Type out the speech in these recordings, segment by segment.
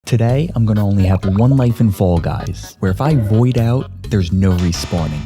Today, I'm gonna only have one life in Fall Guys, where if I void out, there's no respawning.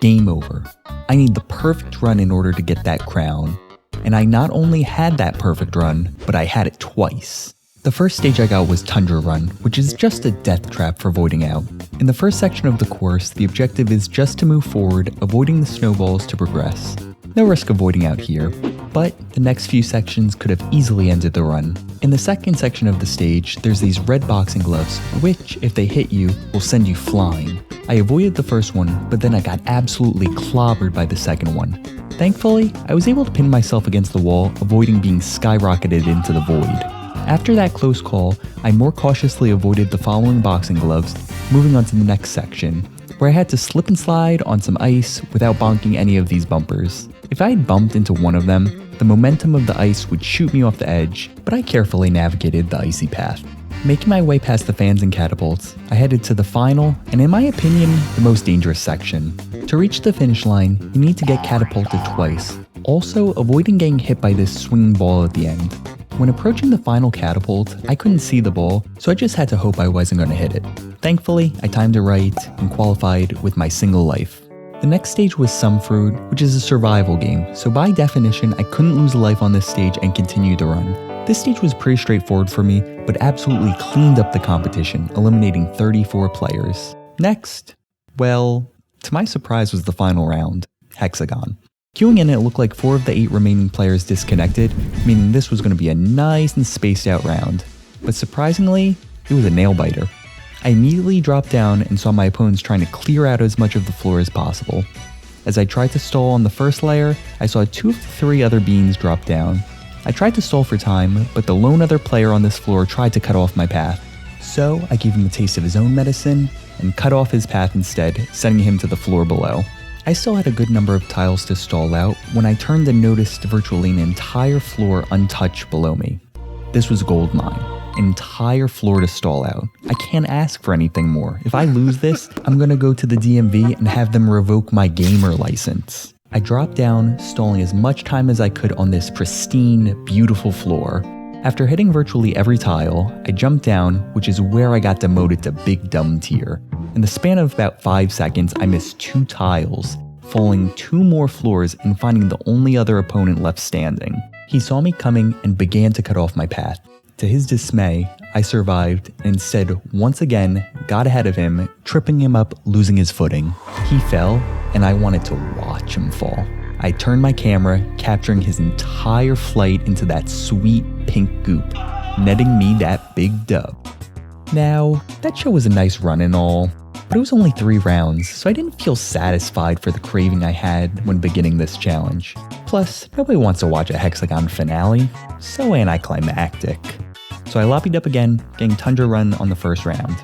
Game over. I need the perfect run in order to get that crown. And I not only had that perfect run, but I had it twice. The first stage I got was Tundra Run, which is just a death trap for voiding out. In the first section of the course, the objective is just to move forward, avoiding the snowballs to progress. No risk of voiding out here, but the next few sections could have easily ended the run. In the second section of the stage, there's these red boxing gloves, which, if they hit you, will send you flying. I avoided the first one, but then I got absolutely clobbered by the second one. Thankfully, I was able to pin myself against the wall, avoiding being skyrocketed into the void. After that close call, I more cautiously avoided the following boxing gloves, moving on to the next section, where I had to slip and slide on some ice without bonking any of these bumpers. If I had bumped into one of them, the momentum of the ice would shoot me off the edge, but I carefully navigated the icy path. Making my way past the fans and catapults, I headed to the final, and in my opinion, the most dangerous section. To reach the finish line, you need to get catapulted twice, also avoiding getting hit by this swinging ball at the end. When approaching the final catapult, I couldn't see the ball, so I just had to hope I wasn't going to hit it. Thankfully, I timed it right and qualified with my single life. The next stage was Sumfruit, which is a survival game, so by definition, I couldn't lose a life on this stage and continue the run. This stage was pretty straightforward for me, but absolutely cleaned up the competition, eliminating 34 players. Next, well, to my surprise was the final round, Hexagon. Queuing in, it looked like 4 of the 8 remaining players disconnected, meaning this was going to be a nice and spaced out round. But surprisingly, it was a nail biter. I immediately dropped down and saw my opponents trying to clear out as much of the floor as possible. As I tried to stall on the first layer, I saw 2 of the 3 other beans drop down. I tried to stall for time, but the lone other player on this floor tried to cut off my path. So I gave him a taste of his own medicine and cut off his path instead, sending him to the floor below. I still had a good number of tiles to stall out when I turned and noticed virtually an entire floor untouched below me. This was gold mine. An entire floor to stall out. I can't ask for anything more. If I lose this, I'm gonna go to the DMV and have them revoke my gamer license. I dropped down, stalling as much time as I could on this pristine, beautiful floor. After hitting virtually every tile, I jumped down, which is where I got demoted to Big Dumb Tier. In the span of about 5 seconds, I missed 2 tiles, falling 2 more floors and finding the only other opponent left standing. He saw me coming and began to cut off my path. To his dismay, I survived and instead, once again, got ahead of him, tripping him up, losing his footing. He fell, and I wanted to watch him fall. I turned my camera, capturing his entire flight into that sweet pink goop, netting me that big dub. Now, that show was a nice run and all, but it was only 3 rounds, so I didn't feel satisfied for the craving I had when beginning this challenge. Plus, nobody wants to watch a Hexagon finale, so anticlimactic. So I lobbied up again, getting Tundra Run on the first round.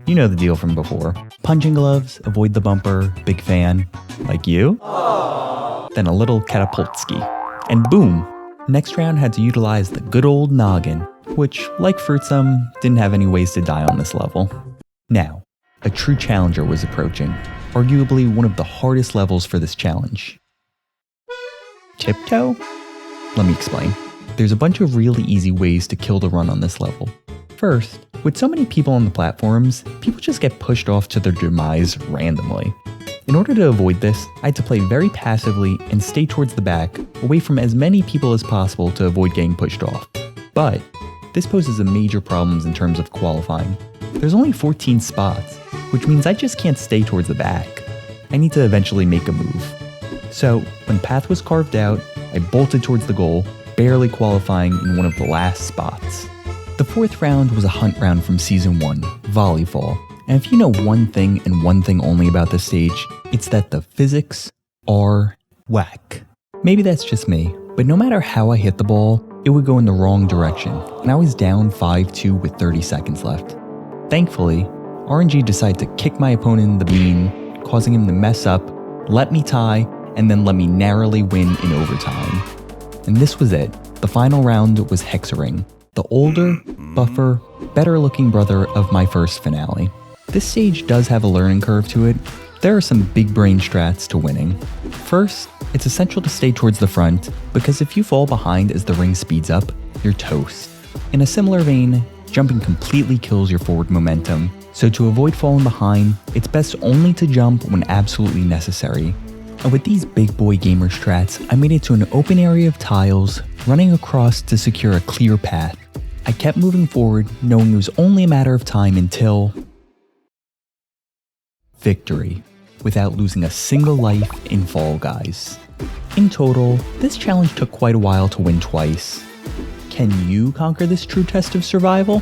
You know the deal from before. Punching gloves, avoid the bumper, big fan. Like you? Aww. Then a little catapultski. And boom! Next round had to utilize the good old noggin, which, like Fruitsum, didn't have any ways to die on this level. Now, a true challenger was approaching, arguably one of the hardest levels for this challenge. Tiptoe? Let me explain. There's a bunch of really easy ways to kill the run on this level. First, with so many people on the platforms, people just get pushed off to their demise randomly. In order to avoid this, I had to play very passively and stay towards the back, away from as many people as possible to avoid getting pushed off. But this poses a major problems in terms of qualifying. There's only 14 spots, which means I just can't stay towards the back. I need to eventually make a move. So, when path was carved out, I bolted towards the goal, barely qualifying in one of the last spots. The 4th round was a hunt round from Season 1, Volleyfall. And if you know one thing and one thing only about this stage, it's that the physics are whack. Maybe that's just me, but no matter how I hit the ball, it would go in the wrong direction, and I was down 5-2 with 30 seconds left. Thankfully, RNG decided to kick my opponent in the bean, causing him to mess up, let me tie, and then let me narrowly win in overtime. And this was it. The final round was Hexaring, the older, buffer, better-looking brother of my first finale. This stage does have a learning curve to it. There are some big brain strats to winning. First, it's essential to stay towards the front, because if you fall behind as the ring speeds up, you're toast. In a similar vein, Jumping completely kills your forward momentum, so to avoid falling behind, it's best only to jump when absolutely necessary. And with these big boy gamer strats, I made it to an open area of tiles, running across to secure a clear path. I kept moving forward, knowing it was only a matter of time until victory, without losing a single life in Fall Guys. In total, this challenge took quite a while to win twice. Can you conquer this true test of survival?